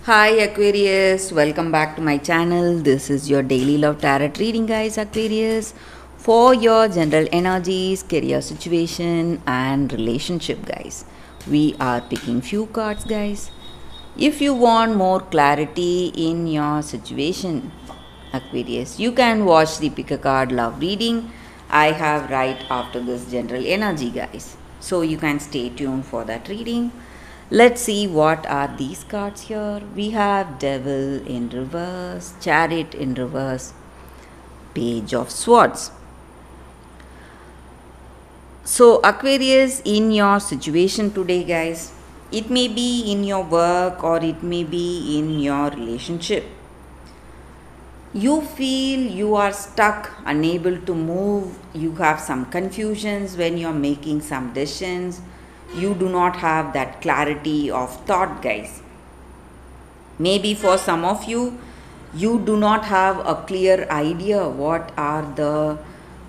Hi Aquarius, welcome back to my channel. This is your daily love tarot reading, guys. Aquarius, for your general energies, career situation, and relationship, guys. We are picking few cards, guys. If you want more clarity in your situation, Aquarius, you can watch the pick a card love reading I have right after this general energy, guys. So you can stay tuned for that reading. Let's see what are these cards here. We have Devil in reverse, Chariot in reverse, Page of Swords. So, Aquarius, in your situation today, guys, it may be in your work or it may be in your relationship. You feel you are stuck, unable to move, you have some confusions when you're making some decisions, you do not have that clarity of thought, guys. Maybe for some of you, you do not have a clear idea what are the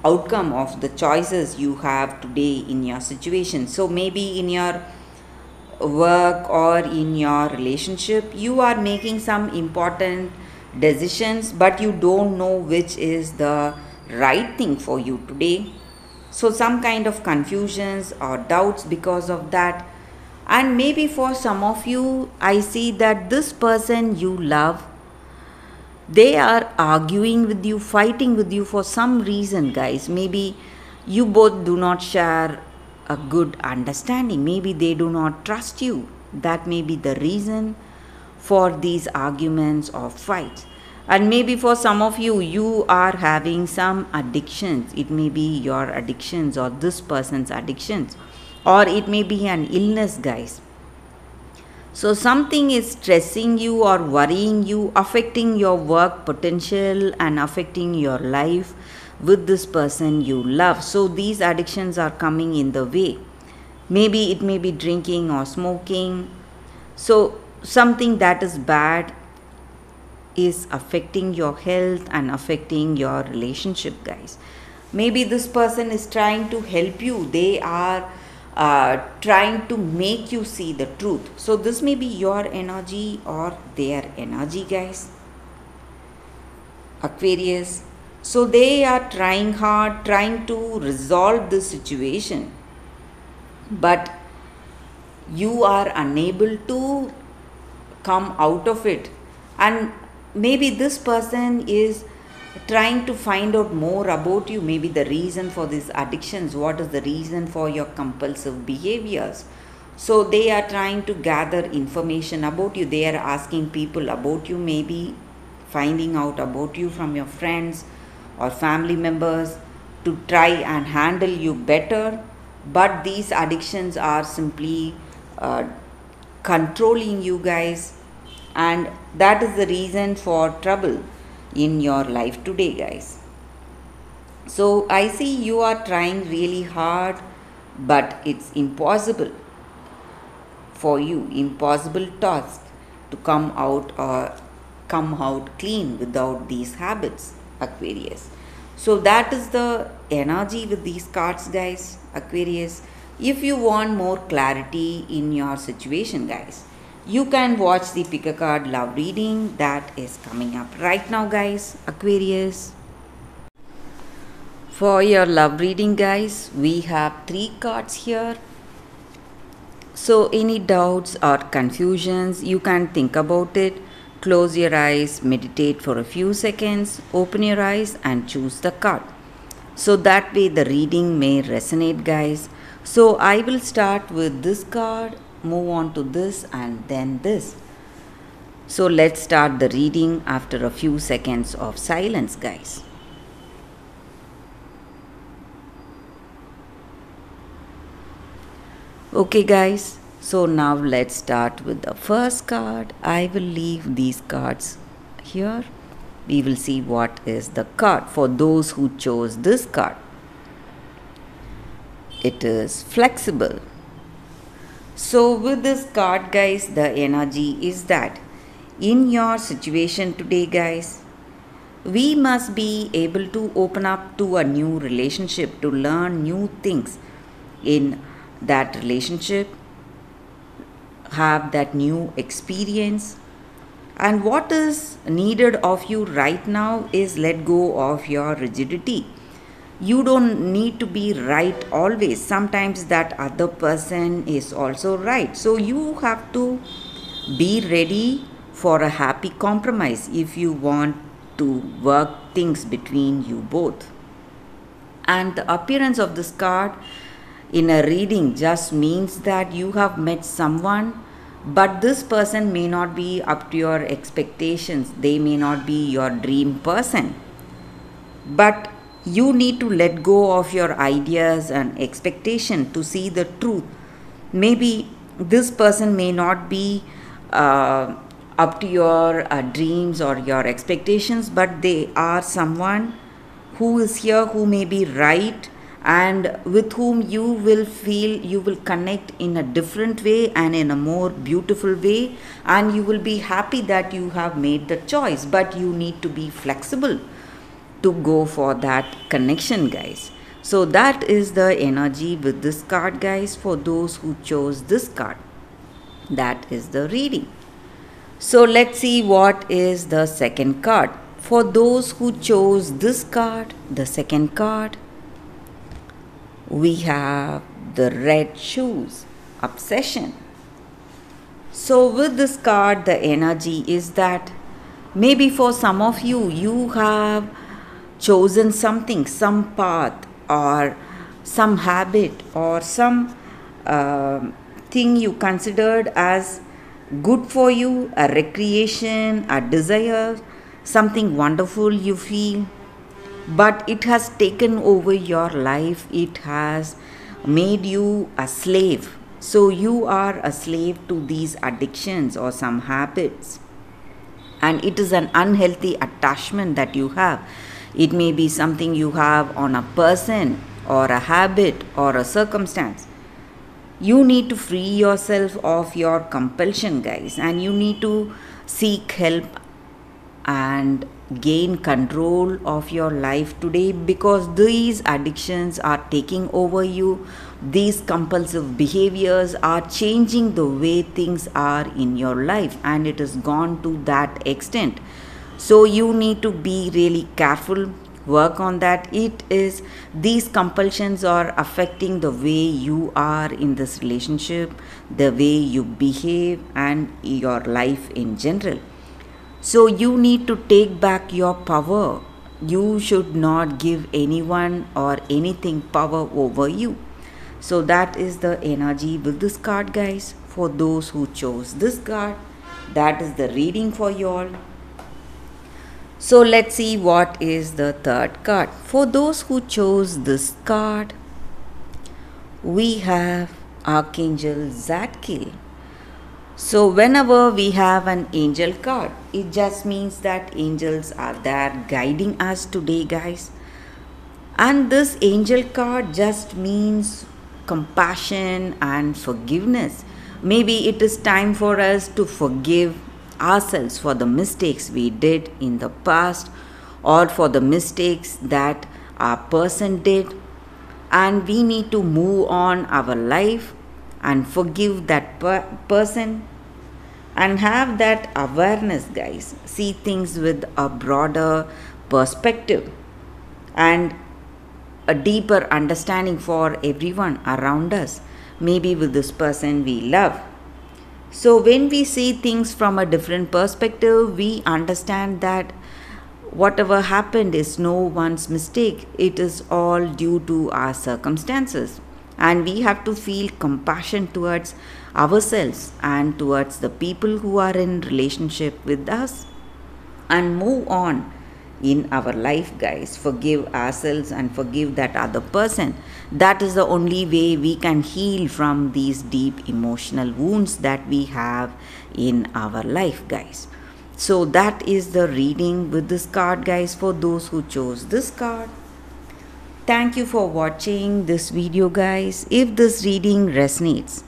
outcome of the choices you have today in your situation. So maybe in your work or in your relationship, you are making some important decisions, but you don't know which is the right thing for you today. So some kind of confusions or doubts because of that. And maybe for some of you, I see that this person you love, they are arguing with you, fighting with you for some reason, guys. Maybe you both do not share a good understanding. Maybe they do not trust you. That may be the reason for these arguments or fights. And maybe for some of you, you are having some addictions. It may be your addictions or this person's addictions, or it may be an illness, guys. So, something is stressing you or worrying you, affecting your work potential and affecting your life with this person you love. So, these addictions are coming in the way. Maybe it may be drinking or smoking. So, something that is bad is affecting your health and affecting your relationship, guys. Maybe this person is trying to help you, they are trying to make you see the truth. So this may be your energy or their energy, guys. Aquarius, so they are trying hard, trying to resolve this situation, but you are unable to come out of it. And maybe this person is trying to find out more about you, maybe the reason for these addictions, what is the reason for your compulsive behaviors. So they are trying to gather information about you, they are asking people about you, maybe finding out about you from your friends or family members to try and handle you better. But these addictions are simply controlling you, guys, and that is the reason for trouble in your life today, guys. So I see you are trying really hard, but it's impossible for you, impossible task to come out clean without these habits, Aquarius. So that is the energy with these cards, guys, Aquarius. If you want more clarity in your situation, guys, you can watch the pick a card love reading that is coming up right now, guys, Aquarius. For your love reading, guys, we have 3 cards here. So any doubts or confusions, you can think about it. Close your eyes, meditate for a few seconds, open your eyes and choose the card. So that way the reading may resonate, guys. So I will start with this card, move on to this and then this. So let's start the reading after a few seconds of silence, guys. Okay, guys, so now let's start with the first card. I will leave these cards here. We will see what is the card for those who chose this card. It is flexible. So with this card, guys, the energy is that in your situation today, guys, we must be able to open up to a new relationship, to learn new things in that relationship, have that new experience, And what is needed of you right now is let go of your rigidity. You don't need to be right always. Sometimes that other person is also right. So you have to be ready for a happy compromise if you want to work things between you both. And the appearance of this card in a reading just means that you have met someone, but this person may not be up to your expectations. They may not be your dream person. But you need to let go of your ideas and expectation to see the truth. Maybe this person may not be up to your dreams or your expectations, but they are someone who is here, who may be right, and with whom you will feel you will connect in a different way and in a more beautiful way, and you will be happy that you have made the choice. But you need to be flexible to go for that connection, guys. So that is the energy with this card, guys, for those who chose this card. That is the reading. So let's see what is the second card. For those who chose this card, the second card, we have the red shoes, obsession. So with this card, the energy is that maybe for some of you, you have chosen something, some path or some habit or some thing you considered as good for you, a recreation, a desire, something wonderful you feel, but it has taken over your life. It has made you a slave. So you are a slave to these addictions or some habits, and it is an unhealthy attachment that you have. It may be something you have on a person or a habit or a circumstance. You need to free yourself of your compulsion, guys, and you need to seek help and gain control of your life today, because these addictions are taking over you. These compulsive behaviors are changing the way things are in your life, and it has gone to that extent. So you need to be really careful, work on that. It is, these compulsions are affecting the way you are in this relationship, the way you behave, and your life in general. So you need to take back your power. You should not give anyone or anything power over you. So that is the energy with this card, guys, for those who chose this card. That is the reading for you all. So let's see what is the third card. For those who chose this card, we have Archangel Zadkiel. So whenever we have an angel card, it just means that angels are there guiding us today, guys. And this angel card just means compassion and forgiveness. Maybe it is time for us to forgive ourselves for the mistakes we did in the past, or for the mistakes that our person did, and we need to move on our life and forgive that person and have that awareness, guys. See things with a broader perspective and a deeper understanding for everyone around us, maybe with this person we love. So when we see things from a different perspective, we understand that whatever happened is no one's mistake. It is all due to our circumstances. And we have to feel compassion towards ourselves and towards the people who are in relationship with us, and move on in our life, guys. Forgive ourselves and forgive that other person. That is the only way we can heal from these deep emotional wounds that we have in our life, guys. So that is the reading with this card, guys, for those who chose this card. Thank you for watching this video, guys. If this reading resonates,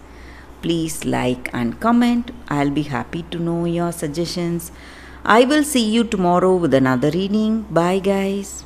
please like and comment. I'll be happy to know your suggestions. I will see you tomorrow with another reading. Bye, guys.